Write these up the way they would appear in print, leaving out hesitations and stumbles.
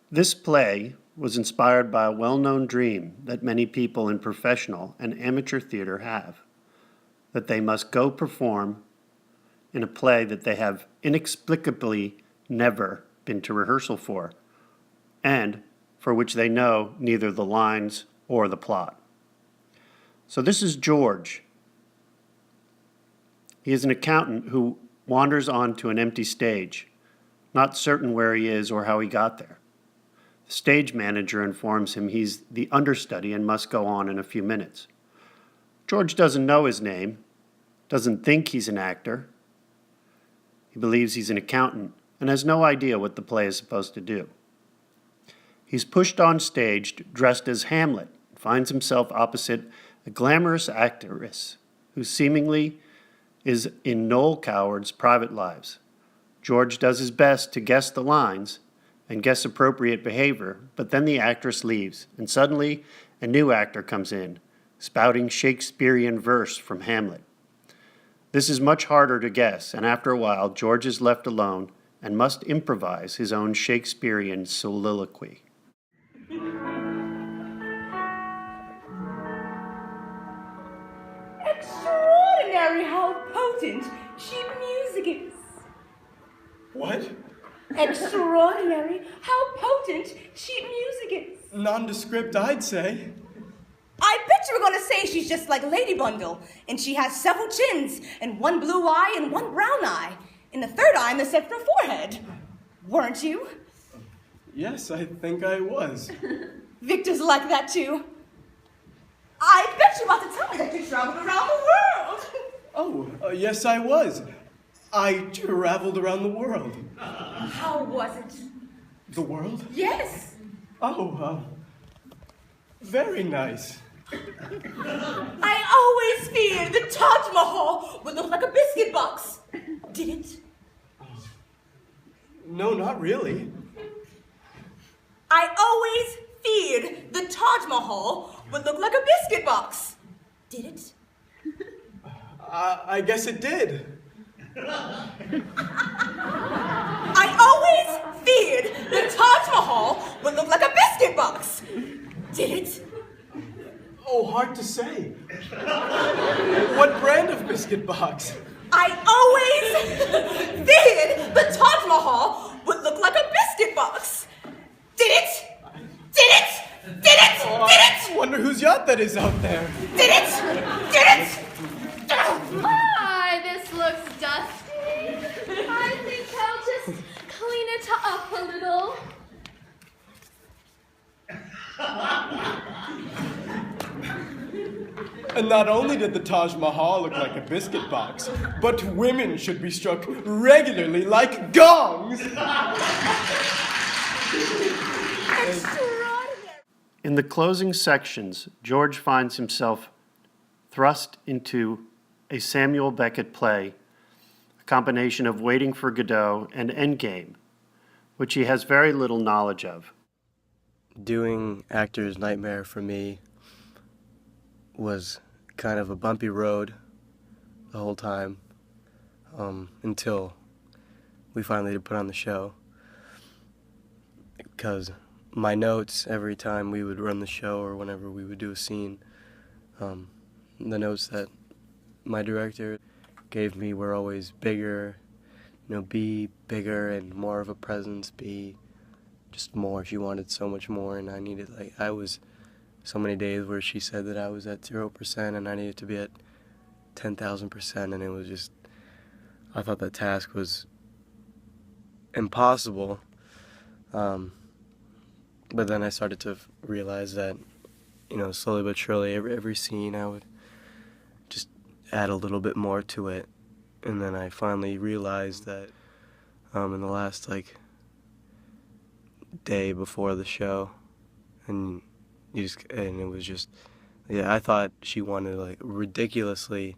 This play was inspired by a well-known dream that many people in professional and amateur theater have, that they must go perform in a play that they have inexplicably never been to rehearsal for, and for which they know neither the lines or the plot. So this is George. He is an accountant who wanders onto an empty stage, not certain where he is or how he got there. The stage manager informs him he's the understudy and must go on in a few minutes. George doesn't know his name, doesn't think he's an actor. He believes he's an accountant and has no idea what the play is supposed to do. He's pushed on stage dressed as Hamlet and finds himself opposite a glamorous actress who seemingly is in Noel Coward's private lives. George does his best to guess the lines and guess appropriate behavior, but then the actress leaves, and suddenly a new actor comes in, spouting Shakespearean verse from Hamlet. This is much harder to guess, and after a while, George is left alone and must improvise his own Shakespearean soliloquy. Extraordinary how potent sheet music is. What? Extraordinary how potent sheet music is. Nondescript, I'd say. I bet you were going to say she's just like Lady Bundle, and she has several chins, and one blue eye and one brown eye, and the third eye in the center of her forehead. Weren't you? Yes, I think I was. Victor's like that too. I bet you're about to tell me that you traveled around the world. Oh, yes, I was. I traveled around the world. How was it? The world? Yes. Oh, very nice. I always feared the Taj Mahal would look like a biscuit box. Did it? No, not really. I always feared the Taj Mahal would look like a biscuit box. Did it? I guess it did. I always feared the Taj Mahal would look like a biscuit box. Did it? Oh, hard to say. What brand of biscuit box? I always feared the Taj Mahal would look like a biscuit box. Did it? Did it? Did it? Oh, Did it? I wonder whose yacht that is out there. Did it? Did it? Hi, this looks dusty. I think I'll just clean it up a little. And not only did the Taj Mahal look like a biscuit box, but women should be struck regularly like gongs. In the closing sections, George finds himself thrust into a Samuel Beckett play, a combination of Waiting for Godot and Endgame, which he has very little knowledge of. Doing Actor's Nightmare for me was kind of a bumpy road the whole time until we finally did put on the show, because my notes every time we would run the show or whenever we would do a scene, the notes that my director gave me were always bigger, be bigger and more of a presence, be just more. She wanted so much more, and I needed, I was so many days where she said that I was at 0% and I needed to be at 10,000%, and it was just, I thought that task was impossible. But then I started to realize that, slowly but surely, every scene I would just add a little bit more to it. And then I finally realized that in the last, day before the show, and it was just, I thought she wanted, ridiculously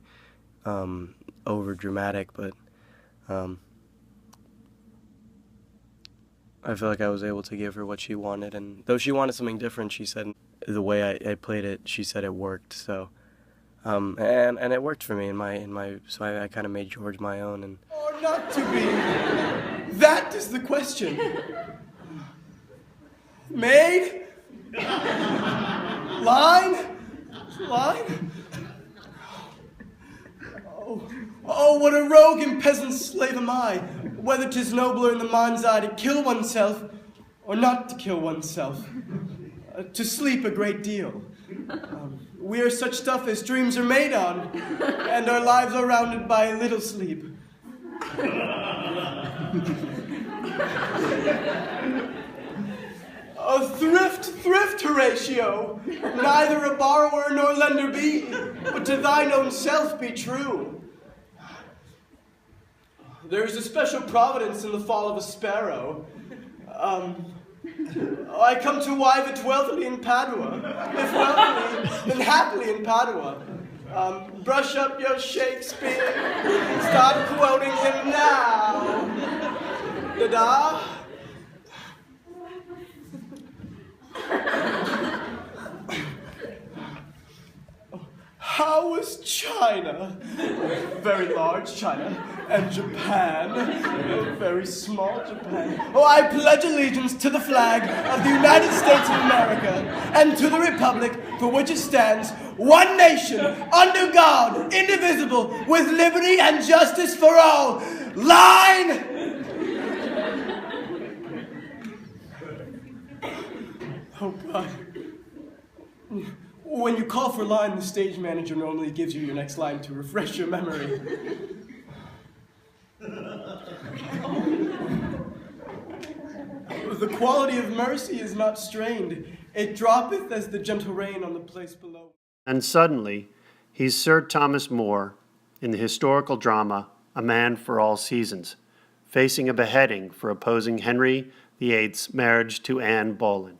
over dramatic, but I feel like I was able to give her what she wanted, and though she wanted something different, she said the way I played it, she said it worked. So, and it worked for me in my. So I kind of made George my own, and. Or not to be. That is the question. Maid? Line? Line? Oh, what a rogue and peasant slave am I, whether 'tis nobler in the mind's eye to kill oneself or not to kill oneself, to sleep a great deal. We are such stuff as dreams are made on, and our lives are rounded by a little sleep. A thrift, Horatio, neither a borrower nor lender be, but to thine own self be true. There is a special providence in the fall of a sparrow. I come to wive it wealthily in Padua, if wealthily, then happily in Padua. Brush up your Shakespeare, start quoting him now. Da-da. How was China? Very large China. And Japan? Very small Japan. Oh, I pledge allegiance to the flag of the United States of America and to the republic for which it stands, one nation, under God, indivisible, with liberty and justice for all. Line! Oh, God. When you call for line, the stage manager normally gives you your next line to refresh your memory. The quality of mercy is not strained. It droppeth as the gentle rain on the place below. And suddenly, he's Sir Thomas More in the historical drama A Man for All Seasons, facing a beheading for opposing Henry VIII's marriage to Anne Boleyn.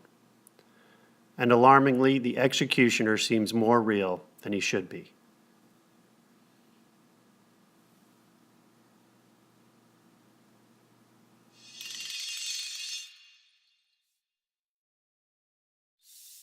And alarmingly, the executioner seems more real than he should be.